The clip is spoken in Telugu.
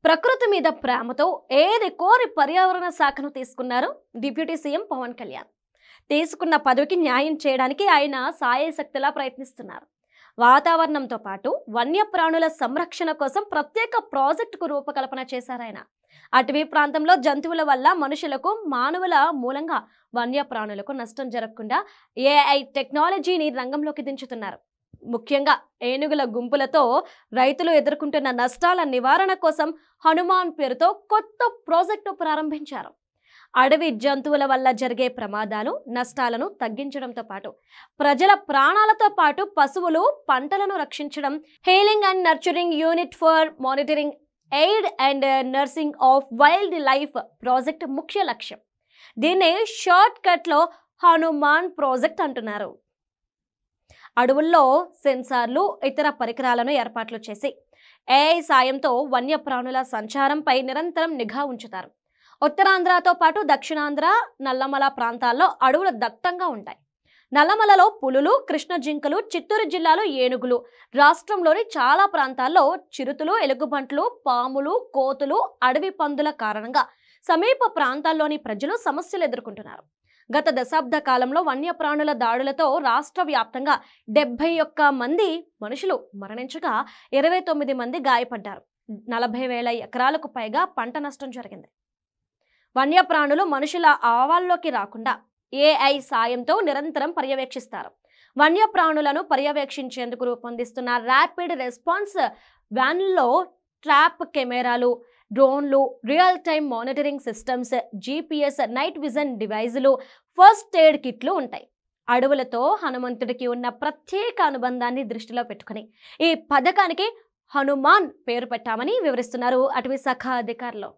ప్రకృతి మీద ప్రేమతో ఏది కోరి పర్యావరణ శాఖను తీసుకున్నారు డిప్యూటీ సీఎం పవన్ కళ్యాణ్. తీసుకున్న పదవికి న్యాయం చేయడానికి ఆయన సాయశక్తిలా ప్రయత్నిస్తున్నారు. వాతావరణంతో పాటు వన్యప్రాణుల సంరక్షణ కోసం ప్రత్యేక ప్రాజెక్టుకు రూపకల్పన చేశారాయన. అటవీ ప్రాంతంలో జంతువుల వల్ల మనుషులకు, మానవుల మూలంగా వన్యప్రాణులకు నష్టం జరగకుండా ఏఐ టెక్నాలజీని రంగంలోకి దించుతున్నారు. ముఖ్యంగా ఏనుగుల గుంపులతో రైతులు ఎదుర్కొంటున్న నష్టాల నివారణ కోసం హనుమాన్ పేరుతో కొత్త ప్రాజెక్టు ప్రారంభించారు. అడవి జంతువుల వల్ల జరిగే ప్రమాదాలు, నష్టాలను తగ్గించడంతో పాటు ప్రజల ప్రాణాలతో పాటు పశువులు, పంటలను రక్షించడం healing and nurturing unit for monitoring aid and nursing of wild life project ముఖ్య లక్ష్యం. దీన్ని షార్ట్ కట్లో హనుమాన్ ప్రాజెక్ట్ అంటున్నారు. అడవుల్లో సెన్సార్లు, ఇతర పరికరాలను ఏర్పాట్లు చేసి ఏఐ సాయంతో వన్యప్రాణుల సంచారంపై నిరంతరం నిఘా ఉంచుతారు. ఉత్తరాంధ్రతో పాటు దక్షిణాంధ్ర, నల్లమల ప్రాంతాల్లో అడవులు దట్టంగా ఉంటాయి. నల్లమలలో పులులు, కృష్ణ జింకలు, చిత్తూరు జిల్లాలో ఏనుగులు, రాష్ట్రంలోని చాలా ప్రాంతాల్లో చిరుతలు, ఎలుగుబంట్లు, పాములు, కోతులు, అడవి పందుల కారణంగా సమీప ప్రాంతాల్లోని ప్రజలు సమస్యలు ఎదుర్కొంటున్నారు. గత దశాబ్ద కాలంలో వన్యప్రాణుల దాడులతో రాష్ట్ర వ్యాప్తంగా 71 మంది మనుషులు మరణించగా 29 మంది గాయపడ్డారు. 40,000 ఎకరాలకు పైగా పంట నష్టం జరిగింది. వన్యప్రాణులు మనుషుల ఆవాల్లోకి రాకుండా ఏఐ సాయంతో నిరంతరం పర్యవేక్షిస్తారు. వన్యప్రాణులను పర్యవేక్షించేందుకు రూపొందిస్తున్న ర్యాపిడ్ రెస్పాన్స్ వ్యాన్లో ట్రాప్ కెమెరాలు, డ్రోన్లు, real time monitoring systems, GPS, night vision డివైజులు, ఫస్ట్ ఎయిడ్ కిట్లు ఉంటాయి. అడవులతో హనుమంతుడికి ఉన్న ప్రత్యేక అనుబంధాన్ని దృష్టిలో పెట్టుకుని ఈ పథకానికి హనుమాన్ పేరు పెట్టామని వివరిస్తున్నారు అటవీ శాఖ అధికారులు.